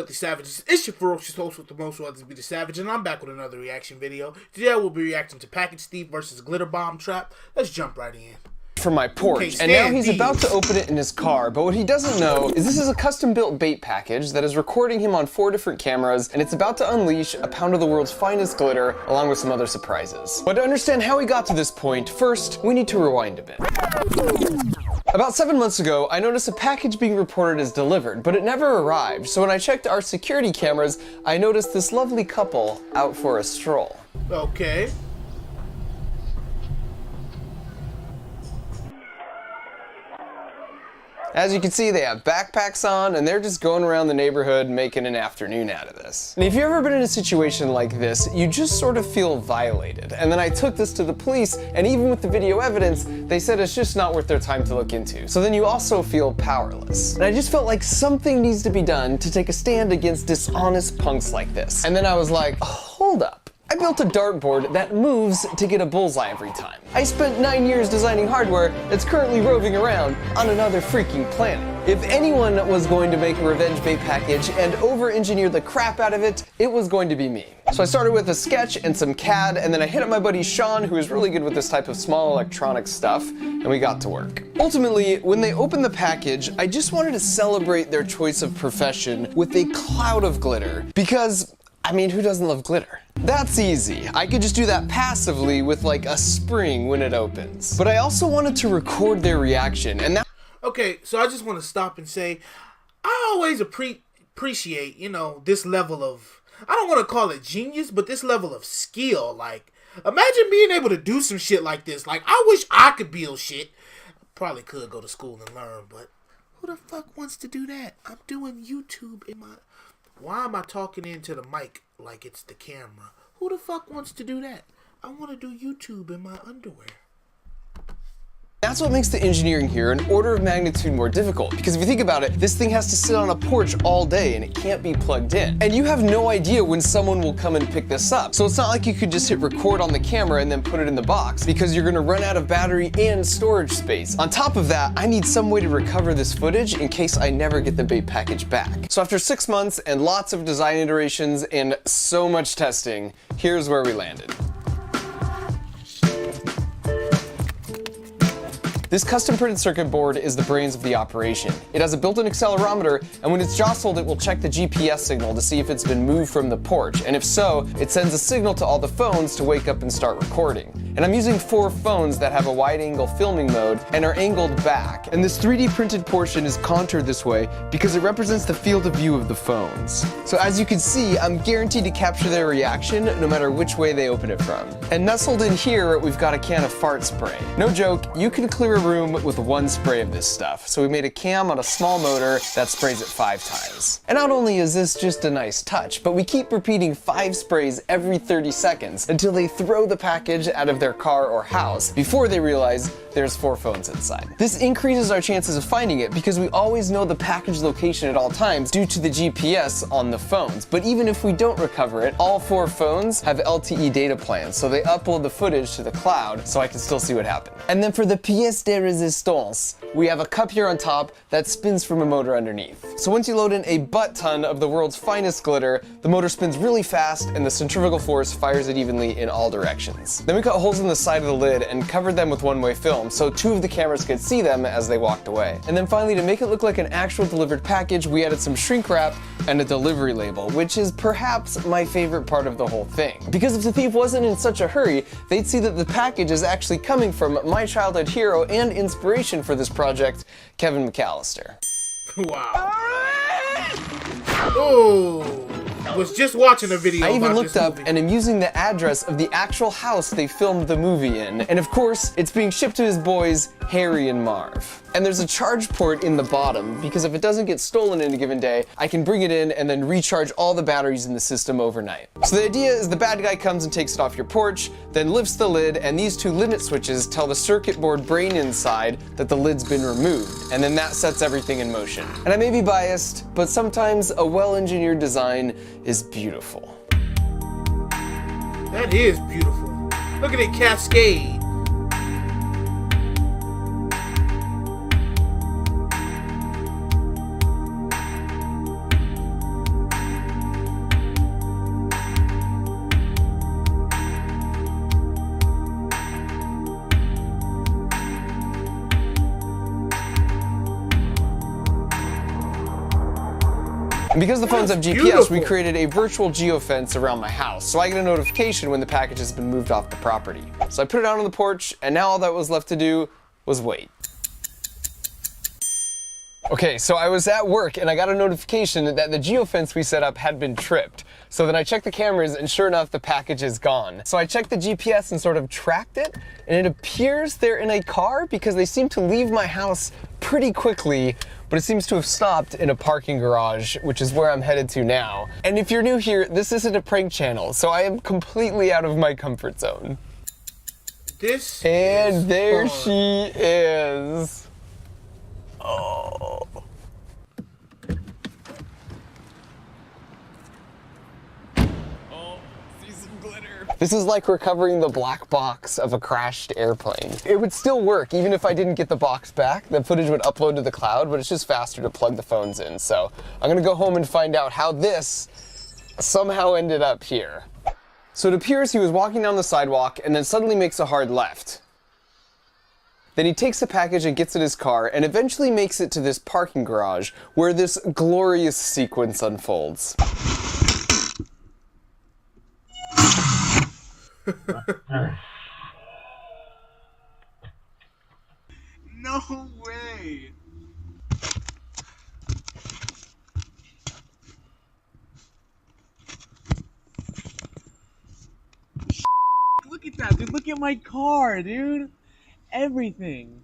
Filthy Savages? It's your ferocious host with the most others be the Savage, and I'm back with another reaction video. Today we'll be reacting to Package Thief versus Glitter Bomb Trap. Let's jump right in. From my porch, and now he's about to open it in his car, but what he doesn't know is this is a custom-built bait package that is recording him on 4 different cameras, and it's about to unleash a pound of the world's finest glitter, along with some other surprises. But to understand how he got to this point, first, we need to rewind a bit. About 7 months ago, I noticed a package being reported as delivered, but it never arrived, so when I checked our security cameras, I noticed this lovely couple out for a stroll. Okay. As you can see, they have backpacks on, and they're just going around the neighborhood making an afternoon out of this. And if you've ever been in a situation like this, you just sort of feel violated. And then I took this to the police, and even with the video evidence, they said it's just not worth their time to look into. So then you also feel powerless. And I just felt like something needs to be done to take a stand against dishonest punks like this. And then I was like, hold up. I built a dartboard that moves to get a bullseye every time. I spent 9 years designing hardware that's currently roving around on another freaking planet. If anyone was going to make a revenge bait package and over-engineer the crap out of it, it was going to be me. So I started with a sketch and some CAD, and then I hit up my buddy Sean, who is really good with this type of small electronic stuff, and we got to work. Ultimately, when they opened the package, I just wanted to celebrate their choice of profession with a cloud of glitter, because I mean, who doesn't love glitter? That's easy. I could just do that passively with like a spring when it opens. But I also wanted to record their reaction, and that— Okay, so I just want to stop and say, I always appreciate, you know, this level of, I don't want to call it genius, but this level of skill. Like, imagine being able to do some shit like this. Like, I wish I could build shit. Probably could go to school and learn, but who the fuck wants to do that? I'm doing YouTube in my... Why am I talking into the mic like it's the camera? Who the fuck wants to do that? I want to do YouTube in my underwear. That's what makes the engineering here an order of magnitude more difficult, because if you think about it, this thing has to sit on a porch all day and it can't be plugged in. And you have no idea when someone will come and pick this up. So it's not like you could just hit record on the camera and then put it in the box, because you're gonna run out of battery and storage space. On top of that, I need some way to recover this footage in case I never get the bait package back. So after 6 months and lots of design iterations and so much testing, here's where we landed. This custom printed circuit board is the brains of the operation. It has a built-in accelerometer, and when it's jostled, it will check the GPS signal to see if it's been moved from the porch, and if so, it sends a signal to all the phones to wake up and start recording. And I'm using 4 phones that have a wide-angle filming mode and are angled back. And this 3D printed portion is contoured this way because it represents the field of view of the phones. So as you can see, I'm guaranteed to capture their reaction no matter which way they open it from. And nestled in here, we've got a can of fart spray. No joke, you can clear a room with 1 spray of this stuff. So we made a cam on a small motor that sprays it 5 times. And not only is this just a nice touch, but we keep repeating 5 sprays every 30 seconds until they throw the package out of their car or house before they realize there's 4 phones inside. This increases our chances of finding it because we always know the package location at all times due to the GPS on the phones. But even if we don't recover it, all 4 phones have LTE data plans, so they upload the footage to the cloud so I can still see what happened. And then for the pièce de résistance, we have a cup here on top that spins from a motor underneath. So once you load in a butt ton of the world's finest glitter, the motor spins really fast and the centrifugal force fires it evenly in all directions. Then we cut holes in the side of the lid and covered them with one-way film so 2 of the cameras could see them as they walked away. And then finally, to make it look like an actual delivered package, we added some shrink wrap and a delivery label, which is perhaps my favorite part of the whole thing. Because if the thief wasn't in such a hurry, they'd see that the package is actually coming from my childhood hero and inspiration for this project, Kevin McAllister. Wow. Oh, was just watching a video. I even about looked this up movie. and am using the address of the actual house they filmed the movie in. And of course, it's being shipped to his boys, Harry and Marv. And there's a charge port in the bottom because if it doesn't get stolen in a given day, I can bring it in and then recharge all the batteries in the system overnight. So the idea is the bad guy comes and takes it off your porch, then lifts the lid, and these 2 limit switches tell the circuit board brain inside that the lid's been removed, and then that sets everything in motion. And I may be biased, but sometimes a well-engineered design is beautiful. That is beautiful. Look at it cascade. And because the phones have GPS, beautiful. we created a virtual geofence around my house, so I get a notification when the package has been moved off the property. So I put it out on the porch, and now all that was left to do was wait. Okay, so I was at work and I got a notification that the geofence we set up had been tripped. So then I checked the cameras and sure enough, the package is gone. So I checked the GPS and sort of tracked it, and it appears they're in a car because they seem to leave my house pretty quickly, but it seems to have stopped in a parking garage, which is where I'm headed to now. And if you're new here, this isn't a prank channel, so I am completely out of my comfort zone. And there she is. Oh. See some glitter. This is like recovering the black box of a crashed airplane. It would still work even if I didn't get the box back. The footage would upload to the cloud, but it's just faster to plug the phones in. So I'm gonna go home and find out how this somehow ended up here. So it appears he was walking down the sidewalk and then suddenly makes a hard left. Then he takes the package and gets in his car and eventually makes it to this parking garage where this glorious sequence unfolds. No way! Look at that, dude. Look at my car, dude. Everything.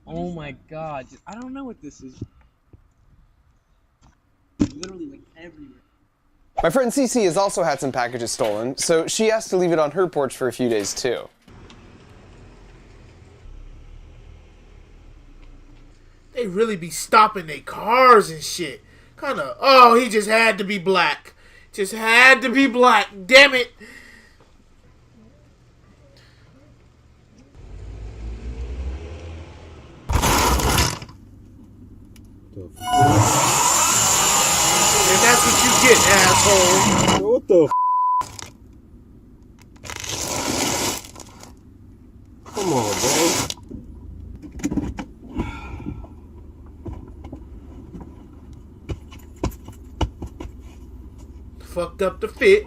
Oh my god. I don't know what this is. Literally like everywhere. My friend Cece has also had some packages stolen, so she asked to leave it on her porch for a few days too. They really be stopping their cars and shit. Kinda, oh, he just had to be black. Just had to be black. Damn it. And that's what you get, asshole. What the f? Come on, bro. Fucked up the fit.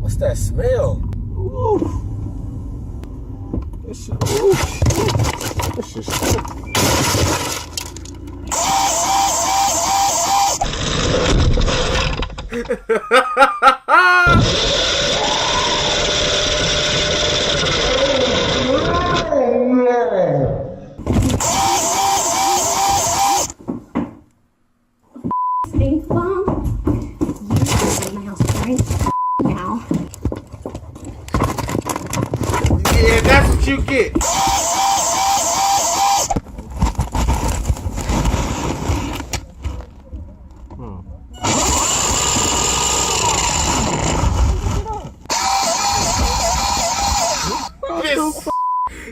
What's that smell? Ooh. This shit, ooh. This shit stink. Stink bomb? You in my house right now. Yeah, that's what you get.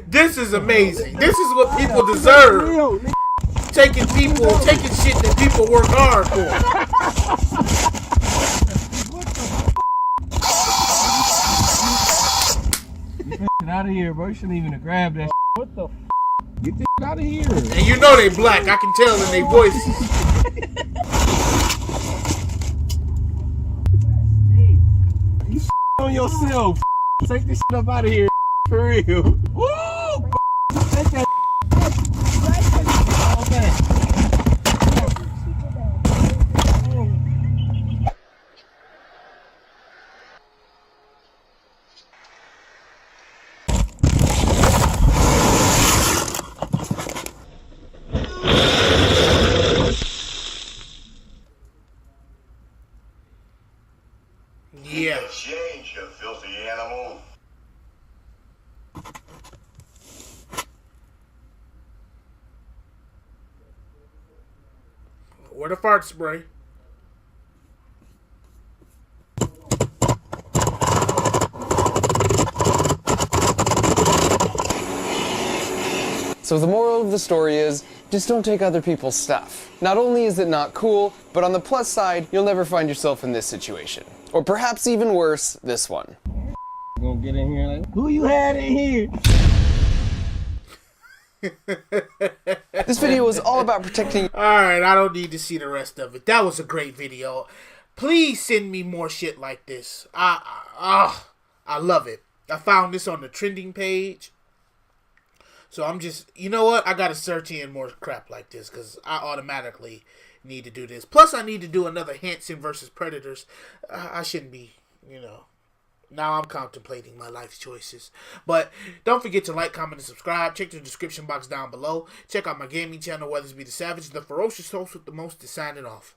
This is amazing. This is what people deserve. Taking shit that people work hard for. Get out of here, bro. You shouldn't even have grabbed that. What the f? Get this out of here. And you know they black. I can tell in their voices. You on yourself. Take this shit up out of here. For real. Woo! Take that. All back. Yeah. Change, you filthy animal. Where the fart spray? So the moral of the story is, just don't take other people's stuff. Not only is it not cool, but on the plus side, you'll never find yourself in this situation. Or perhaps even worse, this one. Gonna get in here like, who you had in here? This video is all about protecting Alright, I don't need to see the rest of it. That was a great video. Please send me more shit like this. I love it. I found this on the trending page. So I'm just, you know what? I gotta search in more crap like this because I automatically need to do this. Plus, I need to do another Hanson versus Predators. I shouldn't be, you know. Now I'm contemplating my life choices. But don't forget to like, comment, and subscribe. Check the description box down below. Check out my gaming channel, Weathersby the Savage, the ferocious host with the most, is signing off.